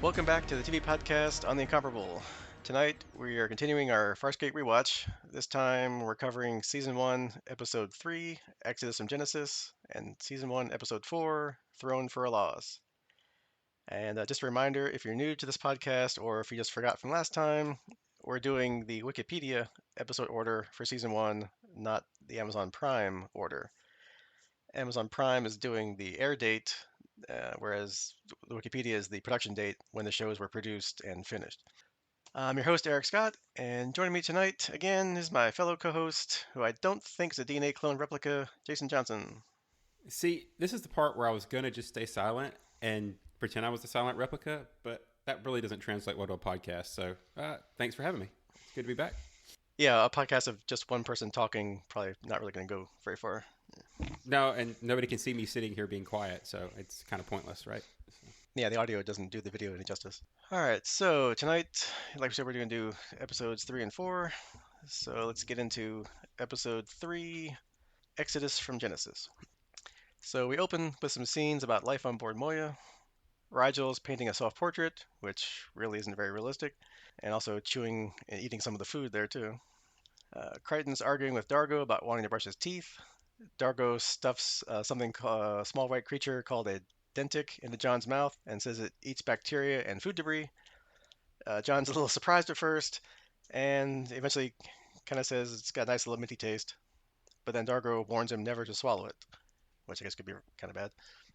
Welcome back to the TV podcast on The Incomparable. Tonight we are continuing our Farscape rewatch. This time we're covering Season 1, Episode 3, Exodus from Genesis, and Season 1, Episode 4, Throne for a Loss. And just a reminder, if you're new to this podcast or if you just forgot from last time, we're doing the Wikipedia episode order for Season 1, not the Amazon Prime order. Amazon Prime is doing the air date, whereas the Wikipedia is the production date when the shows were produced and finished. I'm your host, Eric Scott, and joining me tonight again is my fellow co host, who I don't think is a DNA clone replica, Jason Johnson. See, this is the part where I was going to just stay silent and pretend I was the silent replica, but that really doesn't translate well to a podcast. So thanks for having me. It's good to be back. Yeah, a podcast of just one person talking, probably not really going to go very far. No, and nobody can see me sitting here being quiet, so it's kind of pointless, right? Yeah, the audio doesn't do the video any justice. All right, so tonight, like we said, we're going to do episodes 3 and 4. So let's get into episode 3, Exodus from Genesis. So we open with some scenes about life on board Moya. Rigel's painting a self-portrait, which really isn't very realistic, and also chewing and eating some of the food there too. Crichton's arguing with Dargo about wanting to brush his teeth. Dargo stuffs a small white creature called a dentic into John's mouth and says it eats bacteria and food debris. John's a little surprised at first, and eventually kind of says it's got a nice little minty taste. But then Dargo warns him never to swallow it, which I guess could be kind of bad.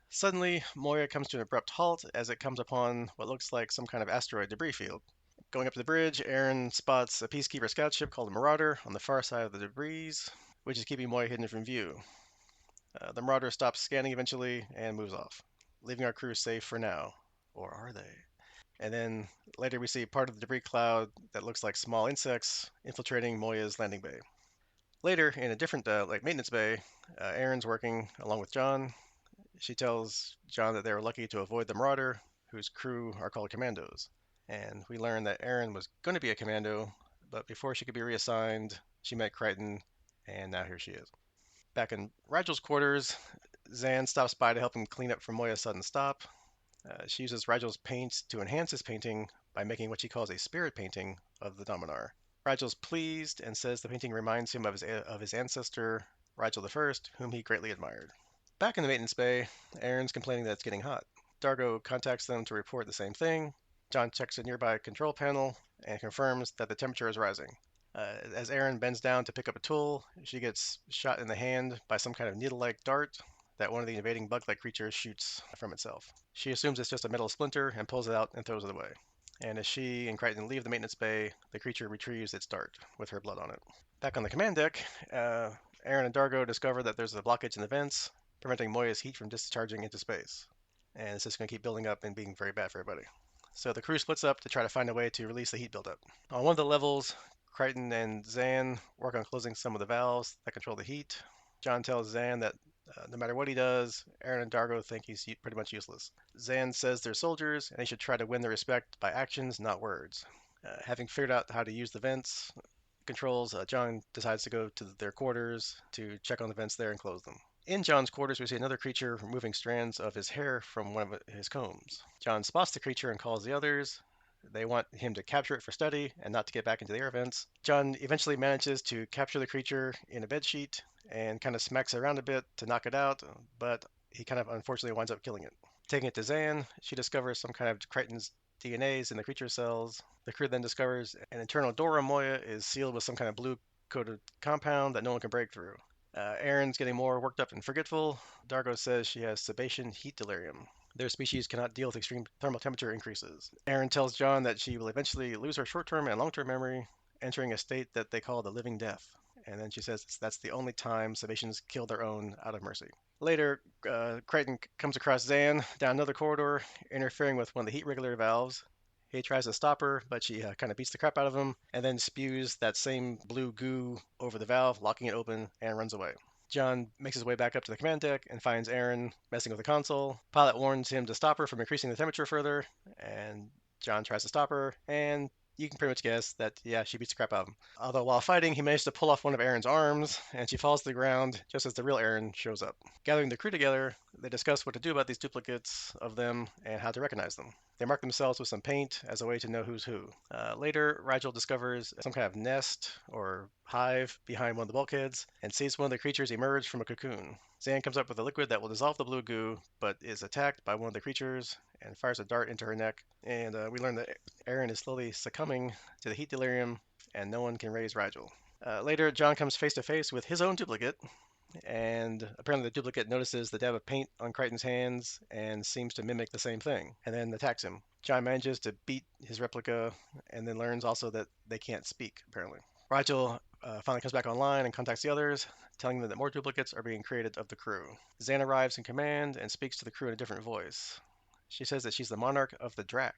Suddenly, Moya comes to an abrupt halt as it comes upon what looks like some kind of asteroid debris field. Going up to the bridge, Aaron spots a Peacekeeper scout ship called the Marauder on the far side of the debris, which is keeping Moya hidden from view. The Marauder stops scanning eventually and moves off, leaving our crew safe for now. Or are they? And then later we see part of the debris cloud that looks like small insects infiltrating Moya's landing bay. Later, in a different maintenance bay, Aaron's working along with John. She tells John that they were lucky to avoid the Marauder, whose crew are called commandos. And we learn that Aaron was going to be a commando, but before she could be reassigned, she met Crichton, and now here she is. Back in Rigel's quarters, Zan stops by to help him clean up from Moya's sudden stop. She uses Rigel's paint to enhance his painting by making what she calls a spirit painting of the Dominar. Rigel's pleased and says the painting reminds him of his ancestor, Rigel I, whom he greatly admired. Back in the maintenance bay, Aaron's complaining that it's getting hot. Dargo contacts them to report the same thing. John checks a nearby control panel and confirms that the temperature is rising. As Aaron bends down to pick up a tool, she gets shot in the hand by some kind of needle-like dart that one of the invading bug-like creatures shoots from itself. She assumes it's just a metal splinter and pulls it out and throws it away. And as she and Crichton leave the maintenance bay, the creature retrieves its dart with her blood on it. Back on the command deck, Aaron and Dargo discover that there's a blockage in the vents, preventing Moya's heat from discharging into space. And it's just going to keep building up and being very bad for everybody. So the crew splits up to try to find a way to release the heat buildup. On one of the levels, Crichton and Zan work on closing some of the valves that control the heat. John tells Zan that no matter what he does, Aaron and Dargo think he's pretty much useless. Zan says they're soldiers and he should try to win their respect by actions, not words. Having figured out how to use the vents controls, John decides to go to their quarters to check on the vents there and close them. In John's quarters, we see another creature removing strands of his hair from one of his combs. John spots the creature and calls the others. They want him to capture it for study and not to get back into the air vents. John eventually manages to capture the creature in a bedsheet and kind of smacks it around a bit to knock it out, but he kind of unfortunately winds up killing it. Taking it to Zan, she discovers some kind of Crichton's DNAs in the creature cells. The crew then discovers an internal door on Moya is sealed with some kind of blue-coated compound that no one can break through. Aaron's getting more worked up and forgetful. Dargo says she has sebation heat delirium. Their species cannot deal with extreme thermal temperature increases. Aaron tells John that she will eventually lose her short-term and long-term memory, entering a state that they call the living death. And then she says that's the only time sebaceans kill their own out of mercy. Later, Crichton comes across Zan down another corridor, interfering with one of the heat regulator valves. He tries to stop her, but she kind of beats the crap out of him, and then spews that same blue goo over the valve, locking it open, and runs away. John makes his way back up to the command deck and finds Aaron messing with the console. Pilot warns him to stop her from increasing the temperature further, and John tries to stop her, and you can pretty much guess that, yeah, she beats the crap out of him. Although while fighting, he managed to pull off one of Aaron's arms, and she falls to the ground just as the real Aaron shows up. Gathering the crew together, they discuss what to do about these duplicates of them and how to recognize them. They mark themselves with some paint as a way to know who's who. Later, Rigel discovers some kind of nest or hive behind one of the bulkheads and sees one of the creatures emerge from a cocoon. Zan comes up with a liquid that will dissolve the blue goo, but is attacked by one of the creatures and fires a dart into her neck. And we learn that Aaron is slowly succumbing to the heat delirium, and no one can raise Rigel. Later, John comes face to face with his own duplicate, and apparently the duplicate notices the dab of paint on Crichton's hands and seems to mimic the same thing, and then attacks him. John manages to beat his replica, and then learns also that they can't speak, apparently. Rigel finally comes back online and contacts the others, telling them that more duplicates are being created of the crew. Zan arrives in command and speaks to the crew in a different voice. She says that she's the monarch of the Drac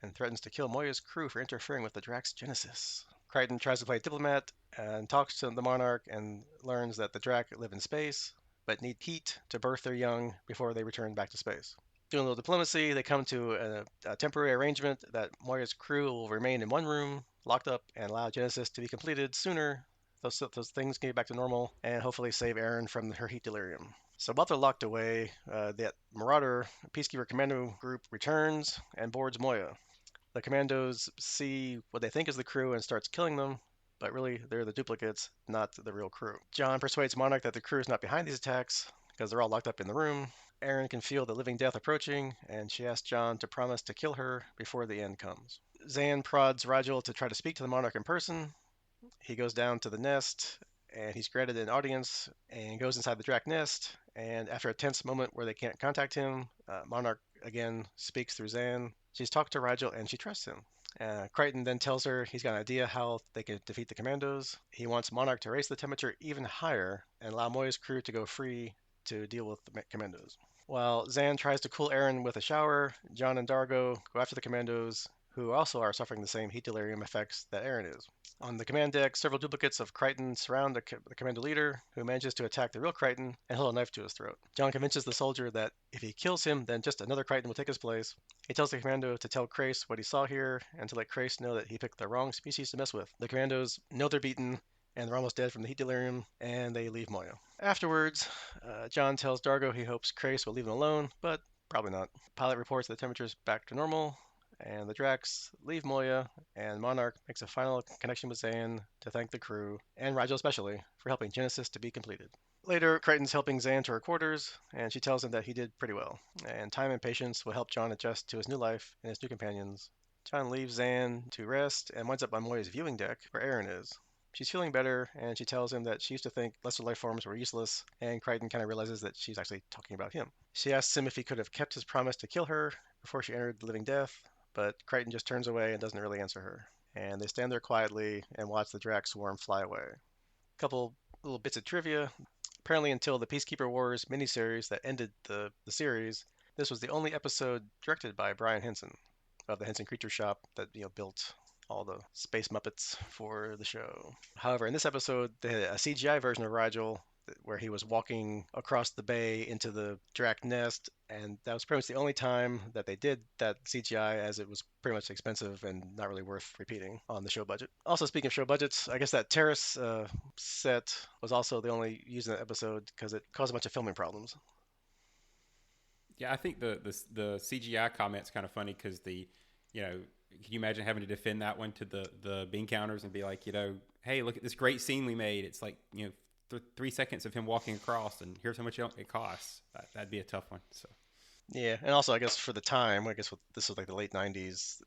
and threatens to kill Moya's crew for interfering with the Drac's genesis. Crichton tries to play diplomat and talks to the monarch and learns that the Drac live in space but need heat to birth their young before they return back to space. Doing a little diplomacy, they come to a temporary arrangement that Moya's crew will remain in one room, locked up, and allow Genesis to be completed sooner. Those things can get back to normal and hopefully save Aaron from her heat delirium. So while they're locked away, that Marauder Peacekeeper Commando group returns and boards Moya. The commandos see what they think is the crew and starts killing them, but really they're the duplicates, not the real crew. John persuades Monarch that the crew is not behind these attacks because they're all locked up in the room. Erin can feel the living death approaching, and she asks John to promise to kill her before the end comes. Zan prods Rigel to try to speak to the Monarch in person. He goes down to the nest, and he's granted an audience and goes inside the Drac nest. And after a tense moment where they can't contact him, Monarch again speaks through Zan. She's talked to Rigel and she trusts him. Crichton then tells her he's got an idea how they can defeat the commandos. He wants Monarch to raise the temperature even higher and allow Moya's crew to go free to deal with the commandos. While Zan tries to cool Aaron with a shower, John and Dargo go after the commandos, who also are suffering the same heat delirium effects that Aaron is. On the command deck, several duplicates of Crichton surround the commando leader, who manages to attack the real Crichton and hold a knife to his throat. John convinces the soldier that if he kills him, then just another Crichton will take his place. He tells the commando to tell Crace what he saw here and to let Crace know that he picked the wrong species to mess with. The commandos know they're beaten and they're almost dead from the heat delirium, and they leave Moya. Afterwards, John tells Dargo he hopes Crace will leave him alone, but probably not. Pilot reports the temperature's back to normal, and the Drax leave Moya, and Monarch makes a final connection with Zan to thank the crew, and Rigel especially, for helping Genesis to be completed. Later, Crichton's helping Zan to her quarters, and she tells him that he did pretty well, and time and patience will help John adjust to his new life and his new companions. John leaves Zan to rest and winds up on Moya's viewing deck, where Aaron is. She's feeling better, and she tells him that she used to think lesser life forms were useless, and Crichton kind of realizes that she's actually talking about him. She asks him if he could have kept his promise to kill her before she entered the living death, but Crichton just turns away and doesn't really answer her. And they stand there quietly and watch the Drac swarm fly away. A couple little bits of trivia. Apparently, until the Peacekeeper Wars miniseries that ended the series, this was the only episode directed by Brian Henson of the Henson Creature Shop that built all the space Muppets for the show. However, in this episode, they had a CGI version of Rigel where he was walking across the bay into the Drac nest, and that was pretty much the only time that they did that CGI, as it was pretty much expensive and not really worth repeating on the show budget. Also, speaking of show budgets, I guess that terrace set was also the only used in that episode because it caused a bunch of filming problems. Yeah, I think the CGI comment's kind of funny because can you imagine having to defend that one to the bean counters and be like, hey, look at this great scene we made. It's like 3 seconds of him walking across, and here's how much it costs. That'd be a tough one. So Yeah, and also I guess for the time, I guess this was like the late '90s.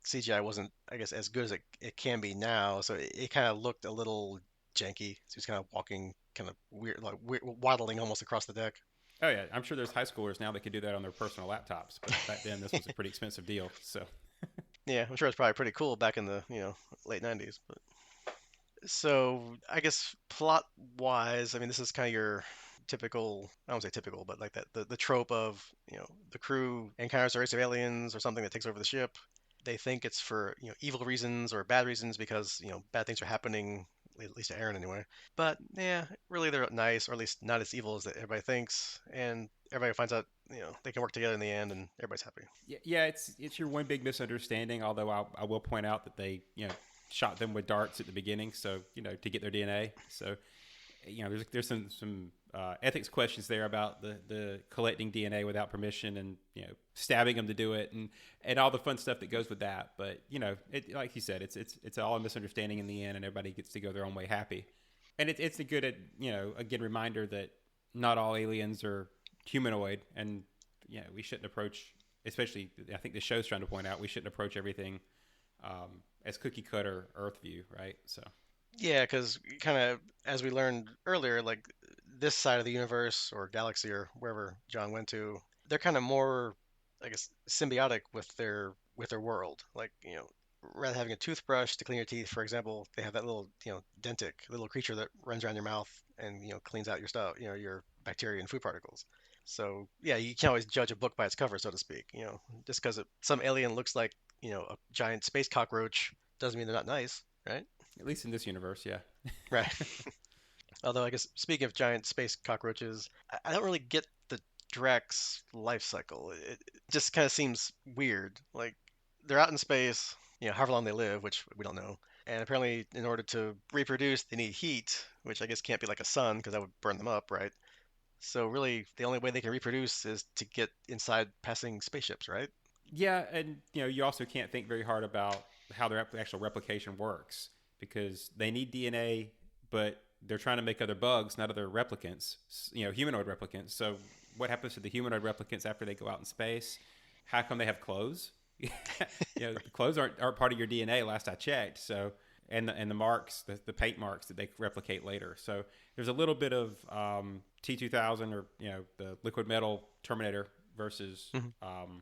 CGI wasn't, I guess, as good as it can be now, so it kind of looked a little janky. So he's kind of walking, kind of weird, like waddling almost across the deck. oh yeah, I'm sure there's high schoolers now that could do that on their personal laptops, but back then this was a pretty expensive deal. So Yeah, I'm sure it's probably pretty cool back in the late '90s. But so I guess plot wise, I mean, this is kind of your typical, I don't say typical, but like that the trope of the crew encounters a race of aliens or something that takes over the ship. They think it's for evil reasons or bad reasons because bad things are happening, at least to Aaron anyway. But yeah, really they're nice, or at least not as evil as that everybody thinks, and everybody finds out they can work together in the end, and everybody's happy. yeah, it's your one big misunderstanding. Although I will point out that they shot them with darts at the beginning, so to get their DNA. So there's some ethics questions there about the collecting DNA without permission, and stabbing them to do it, and all the fun stuff that goes with that. But it, like you said, it's all a misunderstanding in the end, and everybody gets to go their own way happy. And it's a good again reminder that not all aliens are humanoid, and we shouldn't approach, especially I think the show's trying to point out, we shouldn't approach everything as cookie cutter Earth view, right? So Yeah, because kind of as we learned earlier, like this side of the universe or galaxy or wherever John went to, they're kind of more, I guess, symbiotic with their world. Like, rather than having a toothbrush to clean your teeth, for example, they have that little, dentic little creature that runs around your mouth and, cleans out your stuff, your bacteria and food particles. So yeah, you can't always judge a book by its cover, so to speak. Just because some alien looks like, a giant space cockroach doesn't mean they're not nice, right? at least in this universe, yeah. Right. Although I guess speaking of giant space cockroaches, I don't really get the Drax life cycle. It just kind of seems weird. Like they're out in space, however long they live, which we don't know. And apparently, in order to reproduce, they need heat, which I guess can't be like a sun because that would burn them up, right? So really, the only way they can reproduce is to get inside passing spaceships, right? Yeah, and you also can't think very hard about how their actual replication works because they need DNA, but they're trying to make other bugs, not other replicants, humanoid replicants. So what happens to the humanoid replicants after they go out in space? How come they have clothes? The clothes aren't part of your DNA. Last I checked. So and the marks, the paint marks that they replicate later. So there's a little bit of T2000 or the liquid metal Terminator versus Mhm.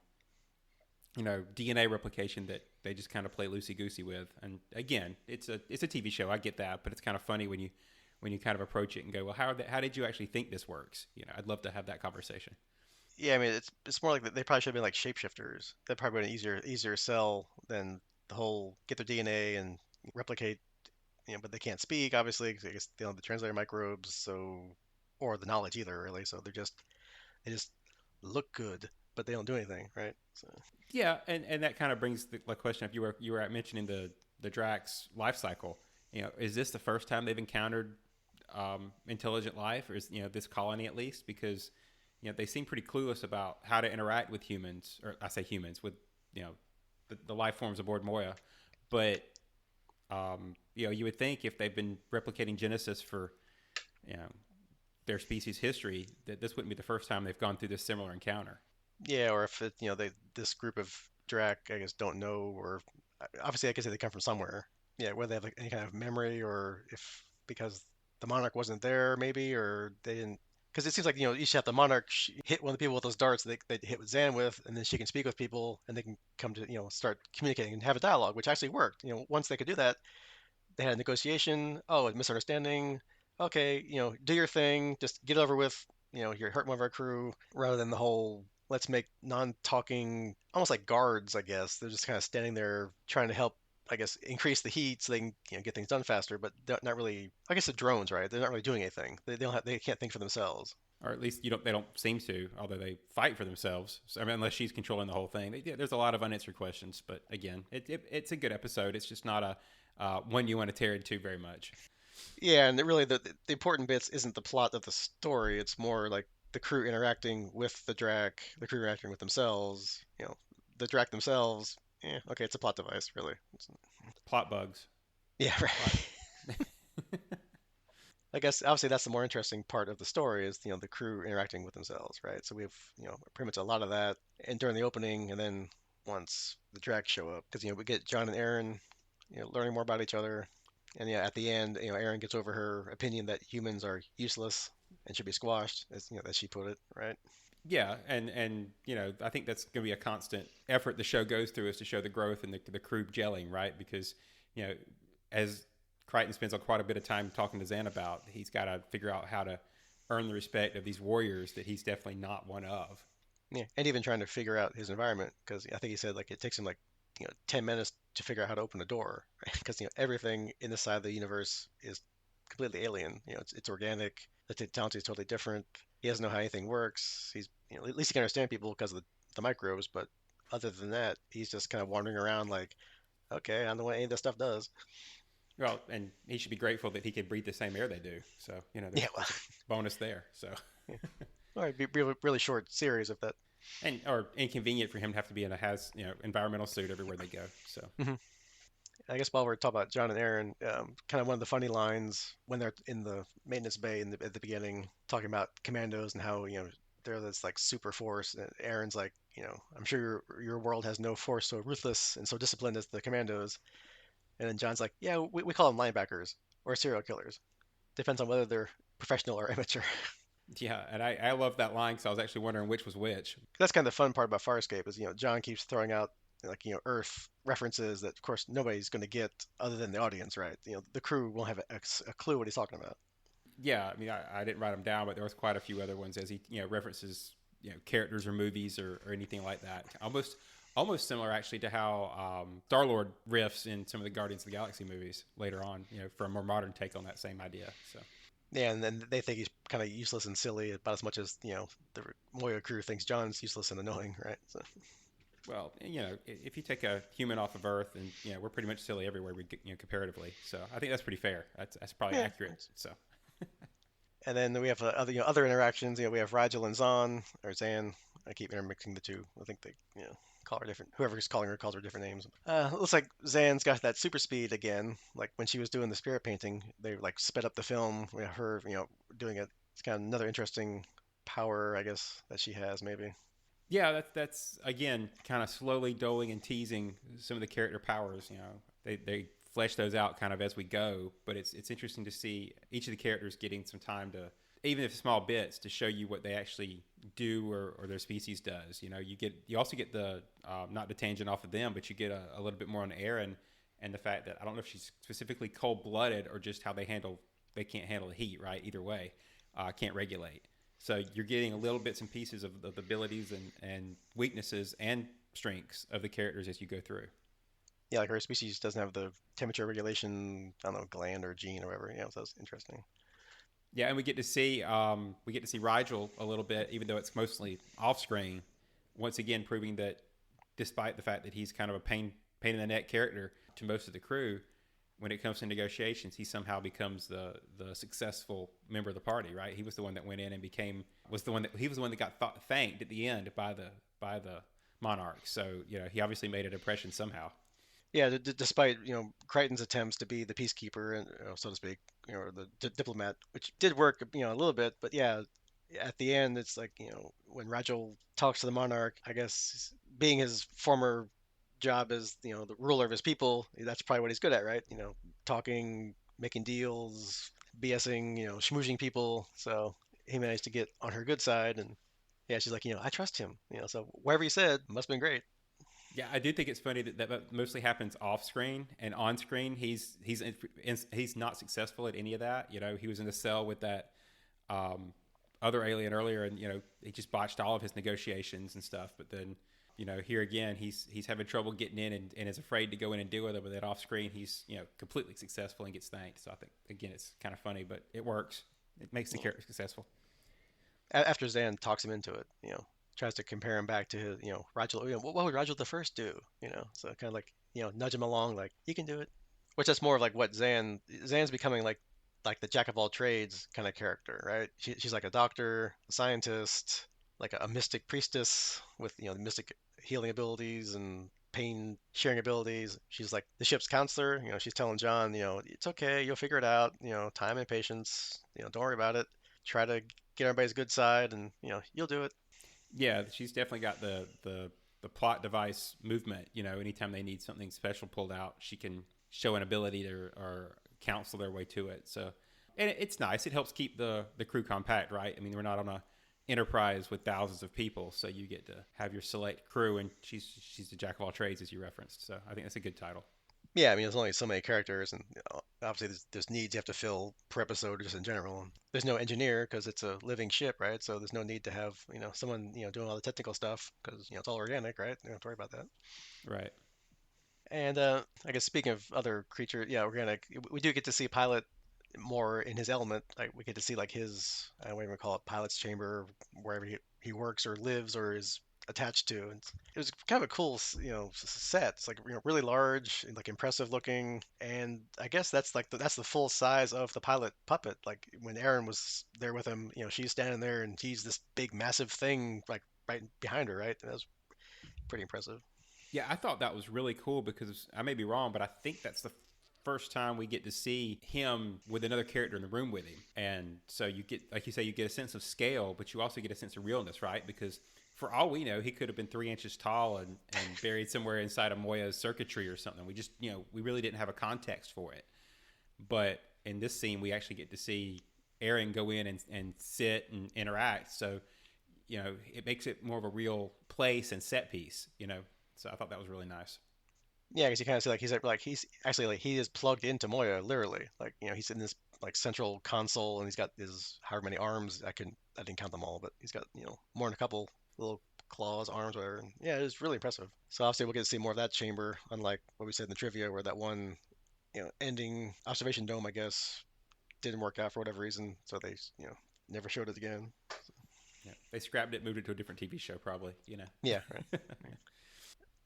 DNA replication that they just kind of play loosey goosey with. And again, it's a TV show. I get that, but it's kind of funny when you kind of approach it and go, well, how did you actually think this works? I'd love to have that conversation. Yeah, I mean, it's more like they probably should have been like shapeshifters. That probably been easier sell than the whole get their DNA and replicate. But they can't speak, obviously, 'cause I guess they don't have the translator microbes, so or the knowledge either, really. So they just look good, but they don't do anything, right? So Yeah, and that kind of brings the question: if you were mentioning the Drax life cycle, is this the first time they've encountered intelligent life, or is this colony at least? Because they seem pretty clueless about how to interact with humans, or I say humans with the life forms aboard Moya, but you would think if they've been replicating Genesis for you know their species history, that this wouldn't be the first time they've gone through this similar encounter. yeah, or if they this group of Drac, I guess, don't know, or obviously, I guess they come from somewhere. Yeah, whether they have like any kind of memory, or if because the monarch wasn't there, maybe, or they didn't. Because it seems like you should have the monarch hit one of the people with those darts they hit with Zan with, and then she can speak with people, and they can come to start communicating and have a dialogue, which actually worked. Once they could do that, they had a negotiation. Oh, a misunderstanding. Okay, do your thing. Just get it over with. You're hurting one of our crew, rather than the whole let's make non-talking, almost like guards, I guess. They're just kind of standing there trying to help, I guess, increase the heat so they can get things done faster. But they're not really. I guess the drones, right? They're not really doing anything. They don't have. They can't think for themselves. Or at least they don't seem to, although they fight for themselves. So, I mean, unless she's controlling the whole thing. There's a lot of unanswered questions, but again, it's a good episode. It's just not a one you want to tear into very much. Yeah, and really the important bits isn't the plot of the story. It's more like the crew interacting with the crew interacting with themselves. The Drac themselves. Yeah, okay, it's a plot device, really. Plot bugs. Yeah, right. Plot. I guess obviously that's the more interesting part of the story is the crew interacting with themselves, right? So we have pretty much a lot of that, and during the opening, and then once the Dracs show up, because we get John and Aaron, learning more about each other, and yeah, at the end, Aaron gets over her opinion that humans are useless and should be squashed, as she put it, right? Yeah, and I think that's going to be a constant effort the show goes through is to show the growth and the crew gelling, right? Because as Crichton spends quite a bit of time talking to Zan about, he's got to figure out how to earn the respect of these warriors that he's definitely not one of. Yeah, and even trying to figure out his environment, because I think he said like it takes him like 10 minutes to figure out how to open a door, right? Because everything in this side of the universe is completely alien. It's organic. The technology is totally different. He doesn't know how anything works. He's at least he can understand people because of the microbes, but other than that, he's just kind of wandering around like, okay, I don't know what any of this stuff does. Well, and he should be grateful that he could breathe the same air they do. So Yeah, well, there's a bonus there. So yeah. All right, be really, really short series of that. and or inconvenient for him to have to be in a has environmental suit everywhere they go. So Hmm. I guess while we're talking about John and Aaron, kind of one of the funny lines when they're in the maintenance bay at the beginning, talking about commandos and how they're this like super force. And Aaron's like, I'm sure your world has no force so ruthless and so disciplined as the commandos. And then John's like, yeah, we call them linebackers or serial killers. Depends on whether they're professional or amateur. yeah, and I love that line because I was actually wondering which was which. That's kind of the fun part about Farscape is John keeps throwing out like Earth references that of course nobody's going to get other than the audience, right? The crew won't have a clue what he's talking about. Yeah, I mean I didn't write them down, but there was quite a few other ones as he references characters or movies or anything like that. Almost similar actually to how Star Lord riffs in some of the Guardians of the Galaxy movies later on. For a more modern take on that same idea. So. Yeah, and then they think he's kind of useless and silly about as much as the Moyo crew thinks John's useless and annoying, right? So Well, if you take a human off of Earth, and we're pretty much silly everywhere we comparatively. So I think that's pretty fair. That's probably yeah, accurate. thanks. So And then we have other other interactions. We have Rigel and Zahn or Zan. I keep intermixing the two. I think they call her different. Whoever's calling her calls her different names. Looks like Zan's got that super speed again. Like when she was doing the spirit painting, they like sped up the film. We have her doing it. It's kind of another interesting power, I guess, that she has maybe. yeah, that's again kind of slowly doling and teasing some of the character powers. They flesh those out kind of as we go, but it's interesting to see each of the characters getting some time to, even if small bits, to show you what they actually do or their species does. You also get the not the tangent off of them, but you get a little bit more on Aaron and the fact that I don't know if she's specifically cold blooded or just how they can't handle the heat, right? Either way, can't regulate. So you're getting a little bits and pieces of the abilities and weaknesses and strengths of the characters as you go through. Yeah, like her species doesn't have the temperature regulation, I don't know, gland or gene or whatever. So that's interesting. Yeah, and we get to see Rigel a little bit, even though it's mostly off screen. Once again, proving that despite the fact that he's kind of a pain in the neck character to most of the crew, when it comes to negotiations, he somehow becomes the successful member of the party. Right? He was the one that went in and he was the one that got thanked at the end by the monarch. So he obviously made an impression somehow. Yeah, despite Crichton's attempts to be the peacekeeper and so to speak, or the diplomat, which did work a little bit, but yeah, at the end it's like when Rachel talks to the monarch, I guess being his former job as the ruler of his people, that's probably what he's good at, right? Talking, making deals, BSing, schmoozing people. So he managed to get on her good side, and yeah, she's like, I trust him, so whatever he said must have been great. Yeah, I do think it's funny that mostly happens off screen and on screen. He's not successful at any of that. He was in the cell with that um, other alien earlier, and he just botched all of his negotiations and stuff. But then here again, he's having trouble getting in and is afraid to go in and deal with it. But then off screen, he's completely successful and gets thanked. So I think again, it's kind of funny, but it works. It makes the Yeah. character successful. After Zan talks him into it, tries to compare him back to his, Rajal. What would Rajal the First do? So kind of like, nudge him along, like you can do it. Which that's more of like what Zan's becoming like the jack of all trades kind of character, right? She's like a doctor, a scientist, like a mystic priestess with mystic healing abilities and pain sharing abilities. She's like the ship's counselor. She's telling John, it's okay, you'll figure it out. Time and patience. Don't worry about it. Try to get everybody's good side, and you'll do it. Yeah, she's definitely got the plot device movement. Anytime they need something special pulled out, she can show an ability to or counsel their way to it. So, and it's nice. It helps keep the crew compact, right? I mean, we're not on a enterprise with thousands of people, so you get to have your select crew, and she's the jack of all trades, as you referenced. So, I think that's a good title. Yeah, I mean, there's only so many characters, and obviously there's needs you have to fill per episode just in general. There's no engineer because it's a living ship, right? So there's no need to have someone doing all the technical stuff because it's all organic, right? You don't have to worry about that. Right. And I guess speaking of other creatures, yeah, organic, we do get to see Pilot more in his element. Like we get to see like his I don't even call it pilot's chamber, wherever he works or lives or is attached to. And it was kind of a cool, set. It's like really large and like impressive looking. And I guess that's like that's the full size of the pilot puppet. Like when Aaron was there with him, she's standing there and he's this big, massive thing like right behind her, right? And that was pretty impressive. Yeah, I thought that was really cool because I may be wrong, but I think that's the first time we get to see him with another character in the room with him. And so you get, like you say, you get a sense of scale, but you also get a sense of realness, right? Because for all we know, he could have been 3 inches tall and buried somewhere inside of Moya's circuitry or something. We just, we really didn't have a context for it. But in this scene, we actually get to see Aaron go in and sit and interact. So, it makes it more of a real place and set piece. So I thought that was really nice. Yeah, because you kind of see like he's actually like he is plugged into Moya literally. Like he's in this like central console and he's got his however many arms. I didn't count them all, but he's got more than a couple little claws, arms, whatever. And yeah, it was really impressive. So obviously we'll get to see more of that chamber, unlike what we said in the trivia, where that one ending observation dome I guess didn't work out for whatever reason. So they never showed it again. Yeah, they scrapped it, moved it to a different TV show, probably. Yeah, right.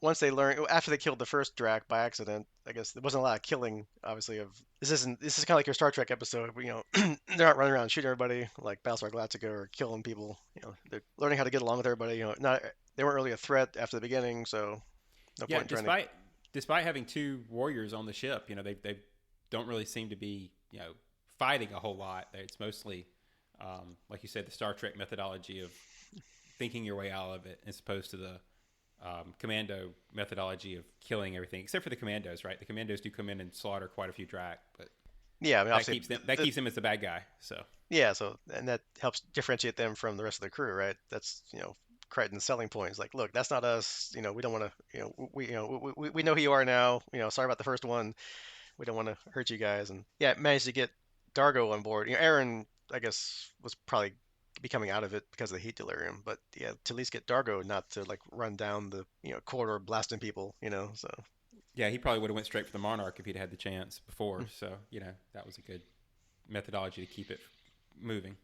Once they learn after they killed the first Drac by accident, I guess there wasn't a lot of killing. Obviously, of this is kind of like your Star Trek episode. Where, they're not running around shooting everybody like Battlestar Galactica or killing people. They're learning how to get along with everybody. Not they weren't really a threat after the beginning, so no Yeah, point in trying to. despite having two warriors on the ship, they don't really seem to be fighting a whole lot. It's mostly, like you said, the Star Trek methodology of thinking your way out of it, as opposed to the commando methodology of killing everything, except for the commandos. Right, the commandos do come in and slaughter quite a few Drac, but Yeah, I mean, that obviously, keeps them that keeps them as the bad guy. So yeah. So and that helps differentiate them from the rest of the crew, right? That's Crichton's selling point. Is like, look, that's not us. We don't want to. We know who you are now. Sorry about the first one. We don't want to hurt you guys. And yeah, it managed to get Dargo on board. Aaron, I guess, was probably becoming out of it because of the heat delirium. But yeah, to at least get Dargo not to like run down the corridor blasting people. So yeah, he probably would have went straight for the Monarch if he'd had the chance before. So that was a good methodology to keep it moving.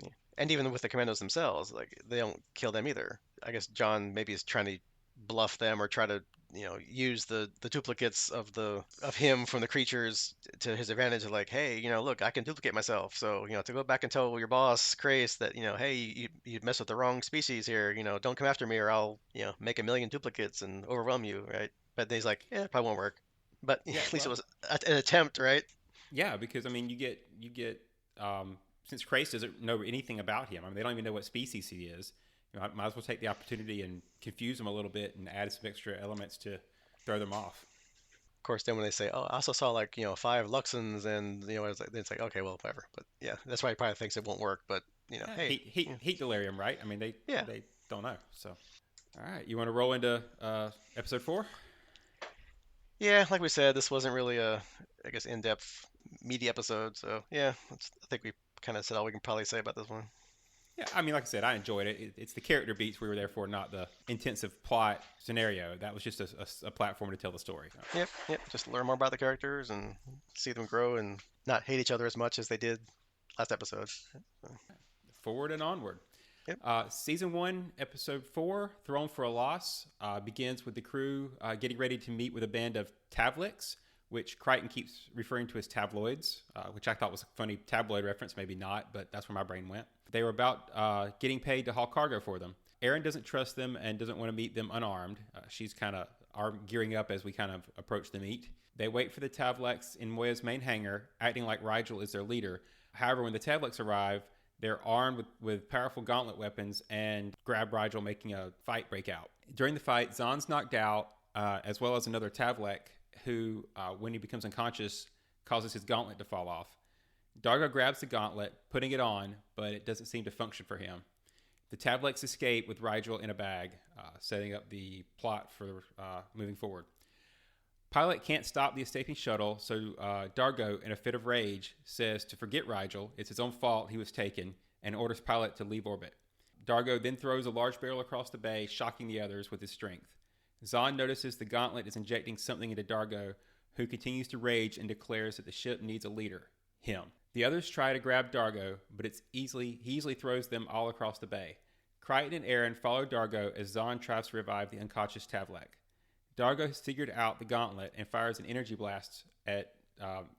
yeah. And even with the commandos themselves, like they don't kill them either. I guess John maybe is trying to bluff them or try to use the duplicates of him from the creatures to his advantage. Like, hey, look, I can duplicate myself. So to go back and tell your boss Crace that hey, you messed with the wrong species here. Don't come after me or I'll make a million duplicates and overwhelm you, right? But then he's like, yeah, it probably won't work. But Yeah, at least it well, was an attempt, right? yeah, because I mean, you get since Crace doesn't know anything about him. I mean, they don't even know what species he is. I might as well take the opportunity and confuse them a little bit and add some extra elements to throw them off. Of course, then when they say, "Oh, I also saw like 5 Luxons," and it's like, okay, well, whatever. But yeah, that's why he probably thinks it won't work. But Yeah, hey, heat delirium, right? I mean, they yeah, they don't know. So, all right, you want to roll into episode 4? yeah, like we said, this wasn't really a, I guess, in-depth, meaty episode. So yeah, I think we kind of said all we can probably say about this one. Yeah, I mean, like I said, I enjoyed it. It's the character beats we were there for, not the intensive plot scenario. That was just a platform to tell the story. Yep, yep. Just learn more about the characters and see them grow and not hate each other as much as they did last episode. So, Forward and onward. yep. Season 1, Episode 4, Thrown for a Loss, begins with the crew getting ready to meet with a band of Tavliks, which Crichton keeps referring to as tabloids, which I thought was a funny tabloid reference. Maybe not, but that's where my brain went. They were about getting paid to haul cargo for them. Aaron doesn't trust them and doesn't want to meet them unarmed. She's kind of gearing up as we kind of approach the meet. They wait for the Tavliks in Moya's main hangar, acting like Rigel is their leader. However, when the Tavliks arrive, they're armed with powerful gauntlet weapons and grab Rigel, making a fight break out. During the fight, Zahn's knocked out, as well as another Tavlek, who, when he becomes unconscious, causes his gauntlet to fall off. Dargo grabs the gauntlet, putting it on, but it doesn't seem to function for him. The Tavleks escape with Rigel in a bag, setting up the plot for moving forward. Pilot can't stop the escaping shuttle, so Dargo, in a fit of rage, says to forget Rigel, it's his own fault he was taken, and orders Pilot to leave orbit. Dargo then throws a large barrel across the bay, shocking the others with his strength. Zahn notices the gauntlet is injecting something into Dargo, who continues to rage and declares that the ship needs a leader, him. The others try to grab Dargo, but he easily throws them all across the bay. Crichton and Aaron follow Dargo as Zahn tries to revive the unconscious Tavlek. Dargo has figured out the gauntlet and fires an energy blast at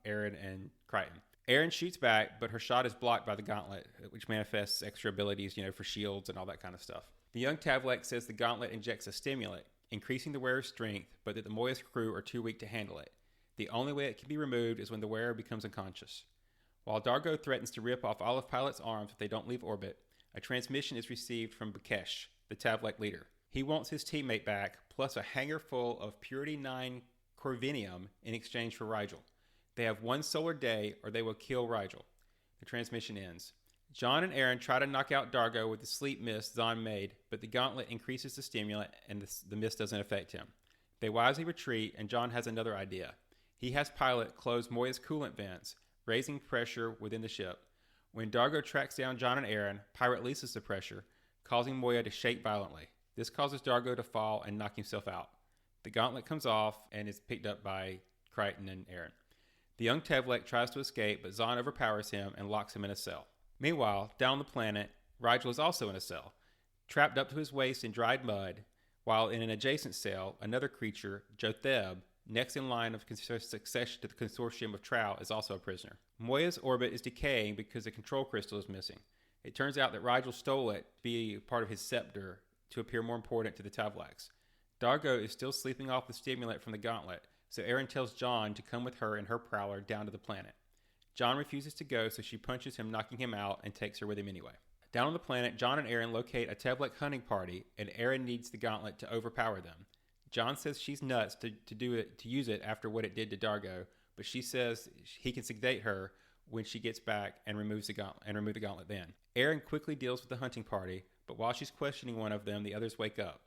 Aaron and Crichton. Aaron shoots back, but her shot is blocked by the gauntlet, which manifests extra abilities, for shields and all that kind of stuff. The young Tavlek says the gauntlet injects a stimulant, increasing the wearer's strength, but that the Moya's crew are too weak to handle it. The only way it can be removed is when the wearer becomes unconscious. While Dargo threatens to rip off all of Pilot's arms if they don't leave orbit, a transmission is received from Bakesh, the Tavlek leader. He wants his teammate back, plus a hangar full of Purity 9 Corvinium in exchange for Rigel. They have one solar day or they will kill Rigel. The transmission ends. John and Aaron try to knock out Dargo with the sleep mist Zahn made, but the gauntlet increases the stimulant and the mist doesn't affect him. They wisely retreat, and John has another idea. He has Pilot close Moya's coolant vents, raising pressure within the ship. When Dargo tracks down John and Aaron, Pilot releases the pressure, causing Moya to shake violently. This causes Dargo to fall and knock himself out. The gauntlet comes off and is picked up by Crichton and Aaron. The young Tavlek tries to escape, but Zahn overpowers him and locks him in a cell. Meanwhile, down the planet, Rigel is also in a cell, trapped up to his waist in dried mud, while in an adjacent cell, another creature, Jotheb, next in line of succession to the consortium of Trow, is also a prisoner. Moya's orbit is decaying because the control crystal is missing. It turns out that Rigel stole it to be part of his scepter to appear more important to the Tavleks. Dargo is still sleeping off the stimulant from the gauntlet, so Aaron tells John to come with her and her prowler down to the planet. John refuses to go, so she punches him, knocking him out, and takes her with him anyway. Down on the planet, John and Aaron locate a Tavlek hunting party, and Aaron needs the gauntlet to overpower them. John says she's nuts to use it after what it did to Dargo, but she says he can sedate her when she gets back and remove the gauntlet then. Aaron quickly deals with the hunting party, but while she's questioning one of them, the others wake up.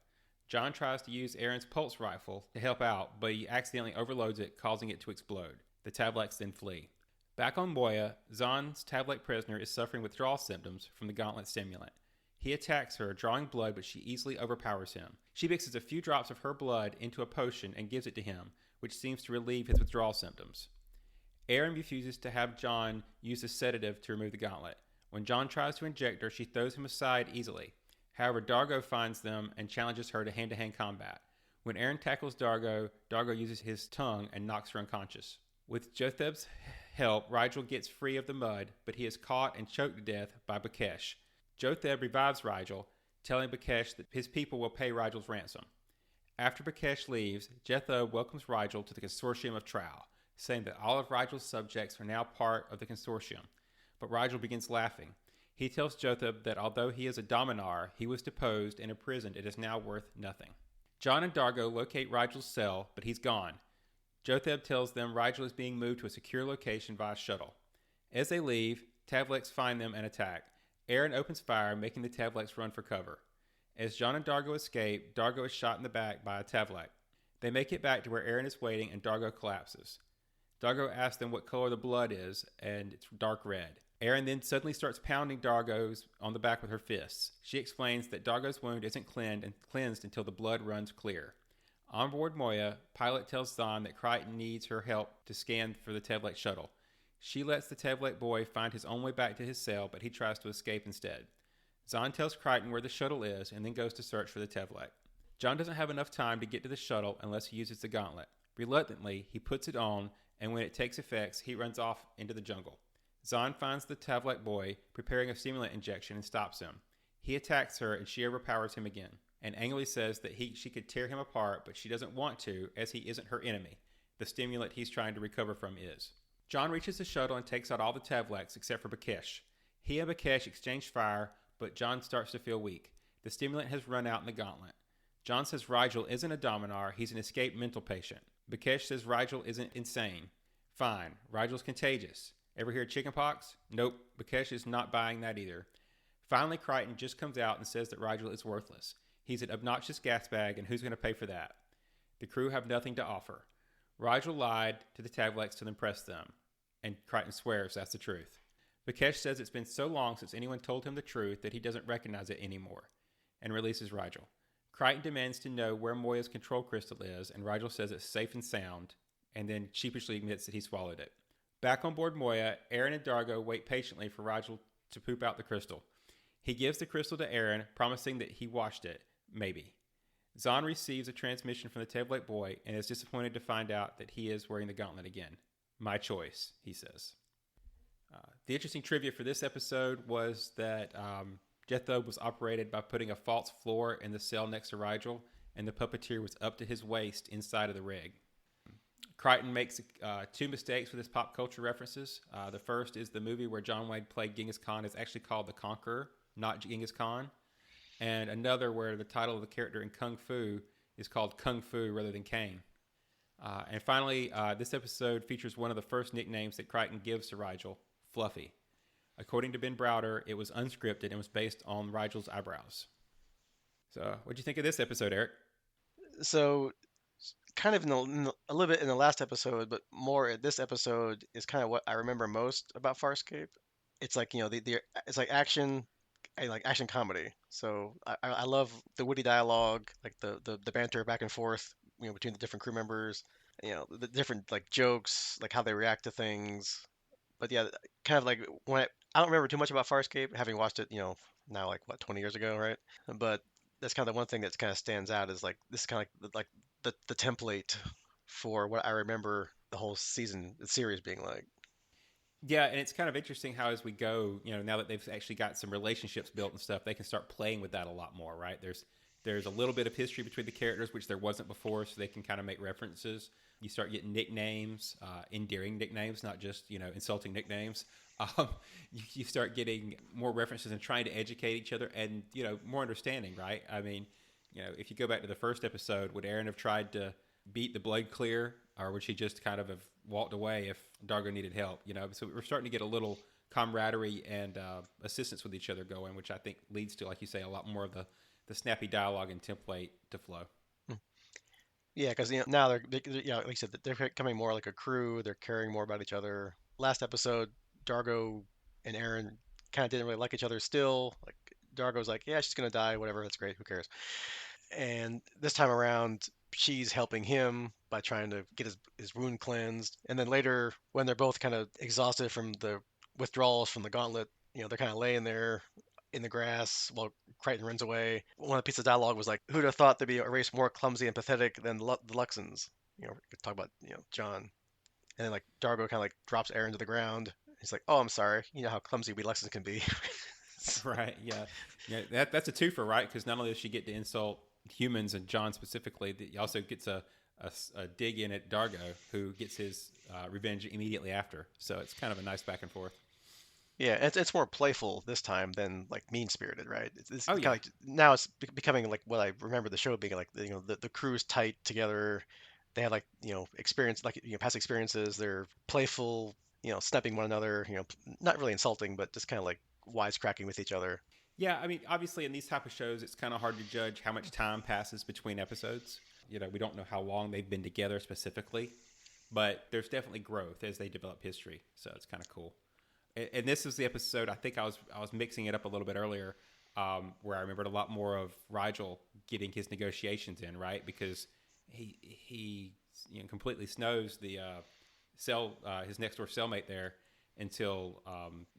John tries to use Aaron's pulse rifle to help out, but he accidentally overloads it, causing it to explode. The Tavleks then flee. Back on Moya, Zahn's Tavlek prisoner is suffering withdrawal symptoms from the gauntlet stimulant. He attacks her, drawing blood, but she easily overpowers him. She mixes a few drops of her blood into a potion and gives it to him, which seems to relieve his withdrawal symptoms. Aaron refuses to have John use a sedative to remove the gauntlet. When John tries to inject her, she throws him aside easily. However, Dargo finds them and challenges her to hand-to-hand combat. When Aaron tackles Dargo, Dargo uses his tongue and knocks her unconscious. With Jotheb's help, Rigel gets free of the mud, but he is caught and choked to death by Bakesh. Jotheb revives Rigel, telling Bakesh that his people will pay Rigel's ransom. After Bakesh leaves, Jotheb welcomes Rigel to the consortium of Trow, saying that all of Rigel's subjects are now part of the consortium. But Rigel begins laughing. He tells Jotheb that although he is a Dominar, he was deposed and imprisoned and is now worth nothing. John and Dargo locate Rigel's cell, but he's gone. Jotheb tells them Rigel is being moved to a secure location via shuttle. As they leave, Tavleks find them and attack. Aaron opens fire, making the Tavleks run for cover. As John and Dargo escape, Dargo is shot in the back by a Tavlek. They make it back to where Aaron is waiting, and Dargo collapses. Dargo asks them what color the blood is, and it's dark red. Aaron then suddenly starts pounding Dargo's on the back with her fists. She explains that Dargo's wound isn't cleansed until the blood runs clear. On board Moya, Pilot tells Zahn that Crichton needs her help to scan for the Tavlek shuttle. She lets the Tavlek boy find his own way back to his cell, but he tries to escape instead. Zahn tells Crichton where the shuttle is and then goes to search for the Tavlek. John doesn't have enough time to get to the shuttle unless he uses the gauntlet. Reluctantly, he puts it on, and when it takes effects, he runs off into the jungle. Zahn finds the Tavlek boy preparing a stimulant injection and stops him. He attacks her, and she overpowers him again, and angrily says that she could tear him apart, but she doesn't want to, as he isn't her enemy. The stimulant he's trying to recover from is. John reaches the shuttle and takes out all the Tavleks except for Bakesh. He and Bakesh exchange fire, but John starts to feel weak. The stimulant has run out in the gauntlet. John says Rigel isn't a Dominar, he's an escaped mental patient. Bakesh says Rigel isn't insane. Fine, Rigel's contagious. Ever hear of chickenpox? Nope, Bakesh is not buying that either. Finally, Crichton just comes out and says that Rigel is worthless. He's an obnoxious gas bag, and who's going to pay for that? The crew have nothing to offer. Rigel lied to the Tavleks to impress them, and Crichton swears that's the truth. Bakesh says it's been so long since anyone told him the truth that he doesn't recognize it anymore, and releases Rigel. Crichton demands to know where Moya's control crystal is, and Rigel says it's safe and sound, and then sheepishly admits that he swallowed it. Back on board Moya, Aaron and Dargo wait patiently for Rigel to poop out the crystal. He gives the crystal to Aaron, promising that he washed it. Maybe. Zahn receives a transmission from the Tablet Boy and is disappointed to find out that he is wearing the gauntlet again. My choice, he says. The interesting trivia for this episode was that Jethro was operated by putting a false floor in the cell next to Rigel, and the puppeteer was up to his waist inside of the rig. Crichton makes two mistakes with his pop culture references. The first is the movie where John Wayne played Genghis Khan is actually called The Conqueror, not Genghis Khan. And another where the title of the character in Kung Fu is called Kung Fu rather than Kane. And finally, this episode features one of the first nicknames that Crichton gives to Rigel, Fluffy. According to Ben Browder, it was unscripted and was based on Rigel's eyebrows. So, what'd you think of this episode, Eric? So, kind of a little bit in the last episode, but more in this episode is kind of what I remember most about Farscape. It's like, it's like action, I like action comedy. So I love the witty dialogue, like the banter back and forth, between the different crew members, the different like jokes, like how they react to things. But yeah, kind of like I don't remember too much about Farscape, having watched it, now like what, 20 years ago, right? But that's kind of the one thing that kind of stands out is like this is kind of like the template for what I remember the whole season, the series being like. Yeah, and it's kind of interesting how as we go, now that they've actually got some relationships built and stuff, they can start playing with that a lot more, right? There's a little bit of history between the characters, which there wasn't before, so they can kind of make references. You start getting nicknames, endearing nicknames, not just insulting nicknames. You start getting more references and trying to educate each other, and more understanding, right? I mean, if you go back to the first episode, would Aaron have tried to beat the blood clear, or would she just kind of have walked away if Dargo needed help? So we're starting to get a little camaraderie and assistance with each other going, which I think leads to, like you say, a lot more of the snappy dialogue and template to flow. Hmm. Yeah, because now like you said, they're becoming more like a crew. They're caring more about each other. Last episode, Dargo and Aaron kind of didn't really like each other still. Like Dargo's like, yeah, she's gonna die, whatever, that's great, who cares? And this time around, she's helping him by trying to get his wound cleansed. And then later, when they're both kind of exhausted from the withdrawals from the gauntlet, they're kind of laying there in the grass while Crichton runs away. One of the pieces of dialogue was like, "Who'd have thought there'd be a race more clumsy and pathetic than the Luxons?" Talk about John, and then like Dargo kind of like drops Aaron to the ground. He's like, "Oh, I'm sorry. You know how clumsy we Luxons can be." Right? Yeah, yeah. That's a twofer, right? Because not only does she get to insult humans and John specifically, he also gets a dig in at Dargo, who gets his revenge immediately after. So it's kind of a nice back and forth. Yeah, it's more playful this time than like mean spirited, right? It's Oh kind of yeah, like now it's becoming like what I remember the show being like. The crew's tight together. They have like experience, like past experiences. They're playful, sniping one another. Not really insulting, but just kind of like wisecracking with each other. yeah. I mean, obviously, in these type of shows, it's kind of hard to judge how much time passes between episodes. We don't know how long they've been together specifically, but there's definitely growth as they develop history. So it's kind of cool. And this is the episode. I think I was mixing it up a little bit earlier, where I remembered a lot more of Rigel getting his negotiations in, right? Because he completely snows the his next door cellmate there until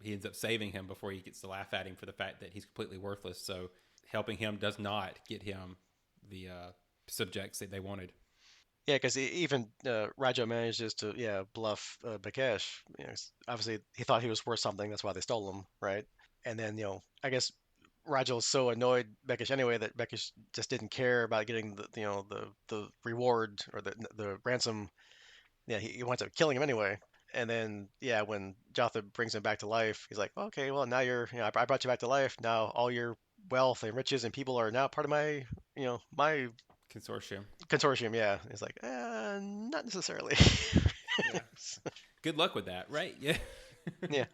he ends up saving him before he gets to laugh at him for the fact that he's completely worthless. So helping him does not get him the subjects that they wanted. Yeah, because even Rajo manages to bluff Bakesh. Obviously he thought he was worth something. That's why they stole him, right? And then I guess Ragel's so annoyed Bekish anyway that Bekish just didn't care about getting the reward or the ransom. Yeah, he winds up killing him anyway. And then when Jotha brings him back to life, he's like, okay, well now I brought you back to life. Now all your wealth and riches and people are now part of my Consortium. consortium. Yeah, it's like, not necessarily. Yeah. Good luck with that, right? Yeah. Yeah,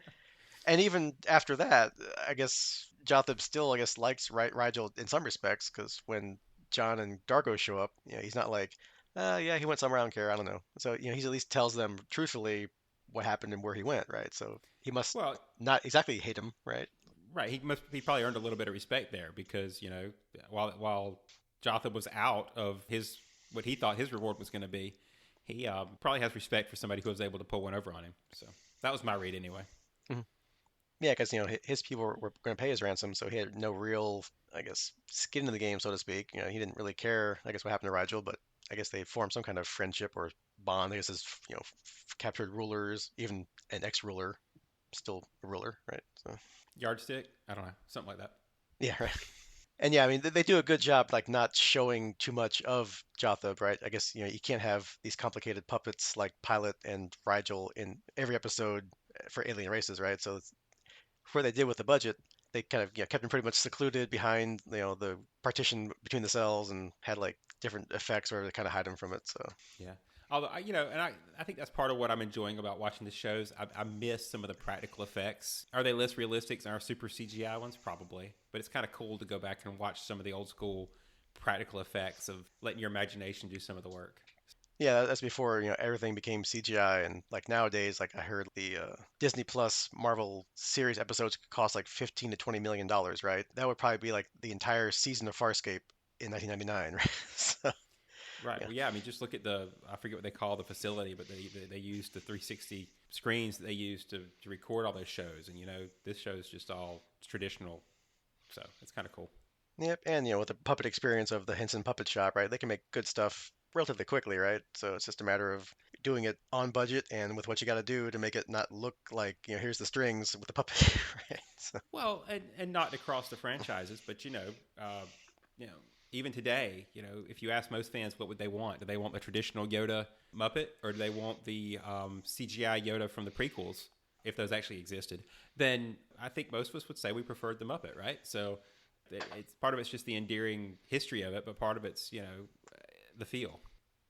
and even after that, I guess Jotham still, I guess, likes Rigel in some respects because when John and Dargo show up, he's not like, yeah, he went somewhere I don't care, I don't know. So he at least tells them truthfully what happened and where he went, right? So he must Well, not exactly hate him, right? right. He probably earned a little bit of respect there because while Jotham was out of his what he thought his reward was going to be, he probably has respect for somebody who was able to pull one over on him. So that was my read anyway. Mhm. Yeah, because his people were going to pay his ransom, so he had no real, I guess, skin in the game, so to speak. He didn't really care, I guess, what happened to Rigel, but I guess they formed some kind of friendship or bond. I guess as captured rulers, even an ex-ruler, still a ruler, right? So Yardstick? I don't know, something like that. yeah, right. And yeah, I mean, they do a good job, like not showing too much of Jotham, right? I guess you can't have these complicated puppets like Pilot and Rigel in every episode for alien races, right? So what they did with the budget, they kind of kept him pretty much secluded behind the partition between the cells and had like different effects where they kind of hide him from it. So Yeah. Although, and I think that's part of what I'm enjoying about watching the shows. I miss some of the practical effects. Are they less realistic than our super CGI ones? Probably. But it's kind of cool to go back and watch some of the old school practical effects of letting your imagination do some of the work. yeah, that's before everything became CGI, and like nowadays, like I heard the Disney Plus Marvel series episodes could cost like 15 to 20 million dollars, right? That would probably be like the entire season of Farscape in 1999, right? So Right. yeah, Well, yeah. I mean, just look at I forget what they call the facility, but they use the 360 screens that they use to record all those shows. And, this show is just all traditional. So it's kind of cool. yep, and with the puppet experience of the Henson Puppet Shop, right? They can make good stuff relatively quickly, right? So it's just a matter of doing it on budget and with what you got to do to make it not look like here's the strings with the puppet, right? So Well, and not to cross the franchises, but you know, even today, if you ask most fans what would they want, do they want the traditional Yoda Muppet or do they want the CGI Yoda from the prequels, if those actually existed? Then I think most of us would say we preferred the Muppet, right? So it's part of it's just the endearing history of it, but part of it's the feel.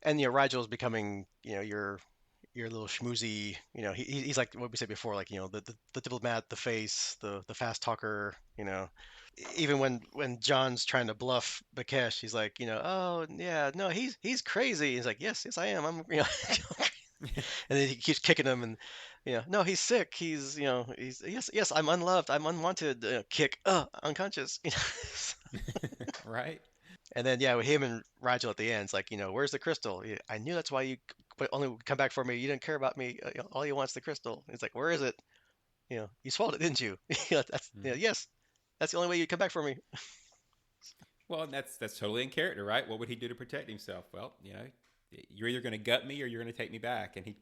and Rigel's becoming your little schmoozy, he's like what we said before, like the diplomat, the face, the fast talker, even when John's trying to bluff Bakesh, he's like, oh yeah, no, he's crazy. He's like, yes, yes, I am. I'm, and then he keeps kicking him, and no, he's sick. He's yes, yes, I'm unloved. I'm unwanted. Kick, unconscious. Right? And then yeah, with him and Rigel at the end, it's like, where's the crystal? Yeah, I knew that's why you but only would come back for me. You didn't care about me. All you want's the crystal. It's like, where is it? You swallowed it, didn't you? That's Mm-hmm. yes, that's the only way you come back for me. Well, and that's totally in character, right? What would he do to protect himself? Well, you're either going to gut me or you're going to take me back, and he,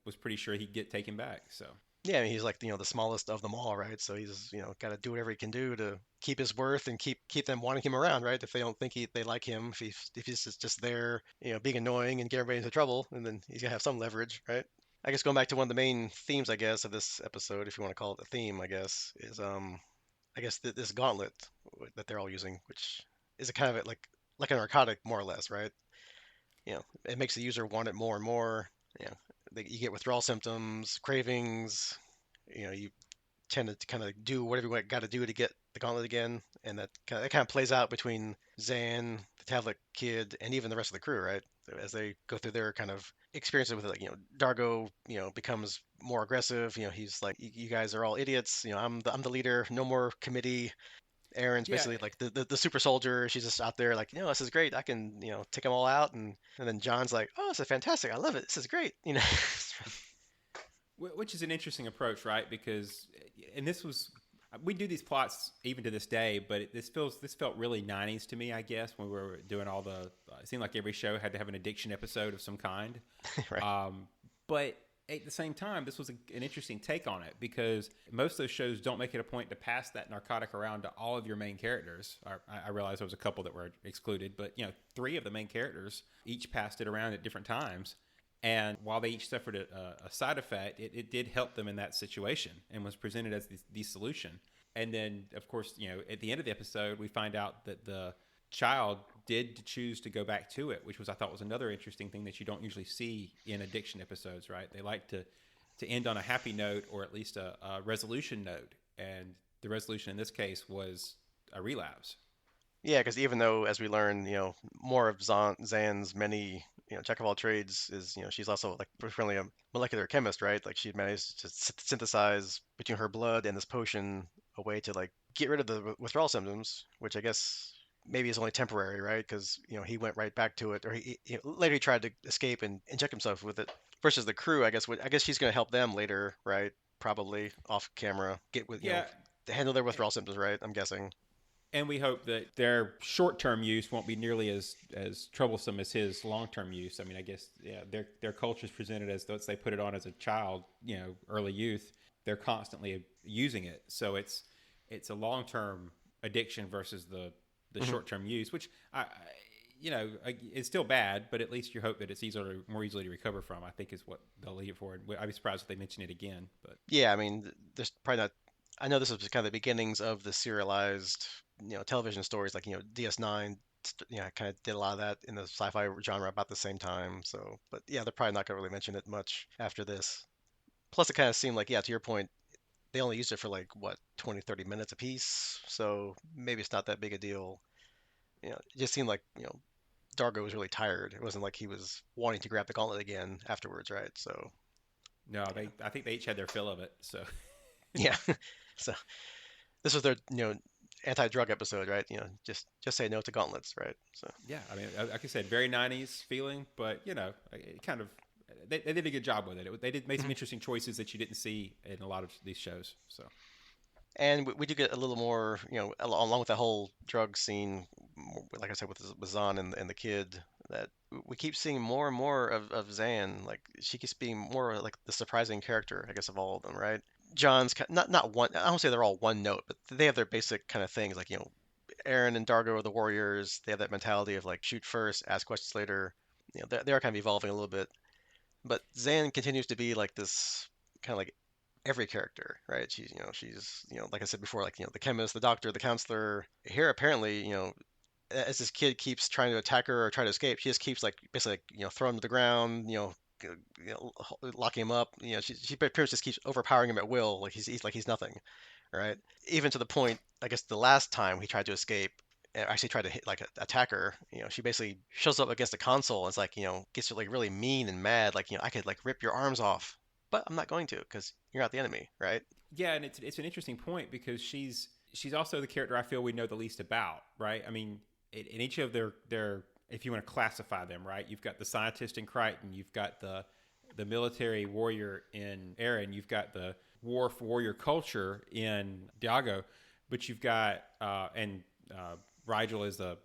was pretty sure he'd get taken back. So Yeah, I mean, he's like the smallest of them all, right? So he's got to do whatever he can do to keep his worth and keep them wanting him around, right? If they don't think they like him, if he's just there, being annoying and get everybody into trouble, and then he's gonna have some leverage, right? I guess going back to one of the main themes, I guess, of this episode, if you want to call it a theme, I guess, is I guess this gauntlet that they're all using, which is a kind of like a narcotic, more or less, right? It makes the user want it more and more. You know, you get withdrawal symptoms, cravings. You tend to kind of do whatever you got to do to get the gauntlet again, and that kind of plays out between Zan, the tablet kid, and even the rest of the crew, right? As they go through their kind of experiences with it, like Dargo, becomes more aggressive. He's like, you guys are all idiots. I'm the leader. No more committee. Erin's yeah, basically like the super soldier. She's just out there like, this is great. I can, take them all out. And then John's like, oh, this is fantastic. I love it. This is great. which is an interesting approach, right? Because and this was we do these plots even to this day, but this felt really 90s to me, I guess, when we were doing all the. It seemed like every show had to have an addiction episode of some kind. Right. But at the same time, this was an interesting take on it because most of those shows don't make it a point to pass that narcotic around to all of your main characters. I realize there was a couple that were excluded, but three of the main characters each passed it around at different times. And while they each suffered a side effect, it did help them in that situation and was presented as the solution. And then, of course, at the end of the episode, we find out that the child did choose to go back to it, which I thought was another interesting thing that you don't usually see in addiction episodes, right? They like to end on a happy note or at least a resolution note. And the resolution in this case was a relapse. Yeah, because even though, as we learn, more of Zan's many, jack of all trades is, she's also like apparently a molecular chemist, right? Like she managed to synthesize between her blood and this potion a way to like get rid of the withdrawal symptoms, which I guess maybe is only temporary, right? Because he went right back to it, or later he tried to escape and inject himself with it. Versus the crew, I guess. I guess she's going to help them later, right? probably off camera, get with Yeah, to handle their withdrawal symptoms, right? I'm guessing. and we hope that their short-term use won't be nearly as troublesome as his long-term use. I mean, I guess yeah, their culture is presented as though they put it on as a child, early youth. They're constantly using it, so it's a long-term addiction versus the Hmm. short-term use, which it's still bad, but at least you hope that it's more easily to recover from. I think is what they'll leave it for. I'd be surprised if they mention it again, but Yeah, I mean, there's probably not. I know this was kind of the beginnings of the serialized, television stories, like DS9, kind of did a lot of that in the sci-fi genre about the same time. So, but yeah, they're probably not gonna really mention it much after this. Plus, it kind of seemed like, yeah, to your point, they only used it for like what 20, 30 minutes a piece, so maybe it's not that big a deal. It just seemed like, Dargo was really tired. It wasn't like he was wanting to grab the gauntlet again afterwards, right? So, no, yeah. I think they each had their fill of it. So Yeah. So this was their, anti-drug episode, right? Just say no to gauntlets, right? So, yeah, I mean, like I said, very '90s feeling, but it kind of they did a good job with it. They did make some mhm. interesting choices that you didn't see in a lot of these shows. So And we do get a little more, along with that whole drug scene, like I said, with Zahn and the kid, that we keep seeing more and more of Zan. Like she keeps being more like the surprising character, I guess, of all of them, right? John's not one. I don't say they're all one note, but they have their basic kind of things. Like Aaron and Dargo are the warriors. They have that mentality of like shoot first, ask questions later. They are kind of evolving a little bit. But Zan continues to be like this kind of like every character, right? She's like I said before, like the chemist, the doctor, the counselor. Here, apparently, as this kid keeps trying to attack her or try to escape, she just keeps like basically like, throwing him to the ground, locking him up. She pretty much just keeps overpowering him at will, like he's nothing, right? Even to the point, I guess the last time he tried to escape, actually tried to hit like attack her. She basically shows up against the console and it's like, gets like really mean and mad, like I could like rip your arms off, but I'm not going to because you're not the enemy, right? yeah, and it's an interesting point because she's also the character I feel we know the least about, right? I mean, in each of their if you want to classify them, right? You've got the scientist in Crichton, you've got the military warrior in Aaron, you've got the warrior culture in Diago, but you've got and Rigel is a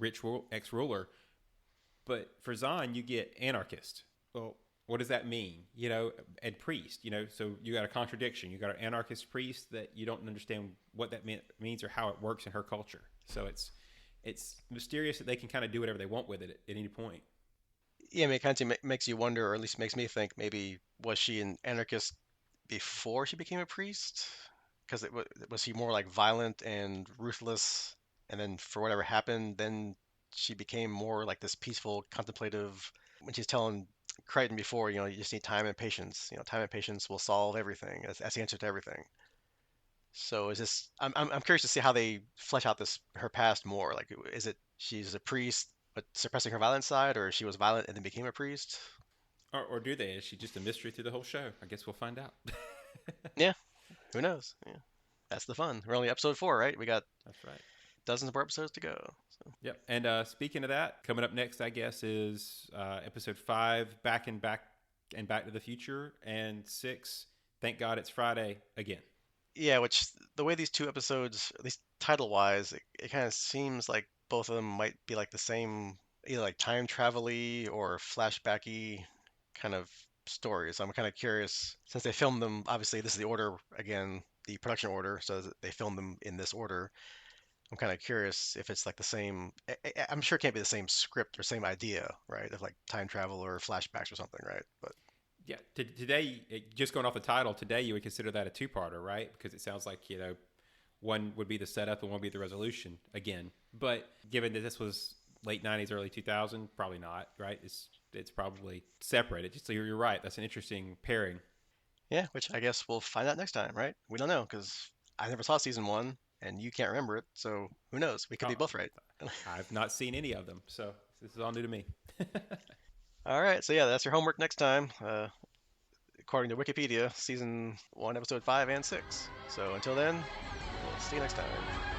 rich ex ruler, but for Zahn you get anarchist. Well, what does that mean? And priest. So you got a contradiction. You got an anarchist priest that you don't understand what that means or how it works in her culture. So it's mysterious that they can kind of do whatever they want with it at any point. Yeah, I mean, it kind of makes you wonder, or at least makes me think, maybe was she an anarchist before she became a priest? Because was he more like violent and ruthless, and then for whatever happened, then she became more like this peaceful, contemplative. When she's telling Crichton before, you just need time and patience. Time and patience will solve everything. That's the answer to everything. So is this? I'm curious to see how they flesh out this her past more. Like, is it she's a priest but suppressing her violent side, or she was violent and then became a priest? Or do they? Is she just a mystery through the whole show? I guess we'll find out. Yeah, who knows? Yeah, that's the fun. We're only episode 4, right? We got That's right. dozens more episodes to go. So Yep. And speaking of that, coming up next, I guess, is episode 5, Back to the Future, and 6, Thank God It's Friday again. yeah, which the way these two episodes, at least title wise, it kind of seems like both of them might be like the same, either like time travel-y or flashbacky kind of stories. So I'm kind of curious, since they filmed them, obviously this is the order again, the production order, so they filmed them in this order. I'm kind of curious if it's like the same. I'm sure it can't be the same script or same idea, right? Of like time travel or flashbacks or something, right? But Yeah, today, just going off the title, today you would consider that a two-parter, right? Because it sounds like one would be the setup and one would be the resolution again. But given that this was late '90s, early 2000, probably not, right? It's probably separated. So you're right. That's an interesting pairing. yeah, which I guess we'll find out next time, right? We don't know because I never saw season 1 and you can't remember it, so who knows? We could Oh, be both right. I've not seen any of them, so this is all new to me. All right, so yeah, that's your homework next time. According to Wikipedia, season 1, episode 5 and 6. So until then, we'll see you next time.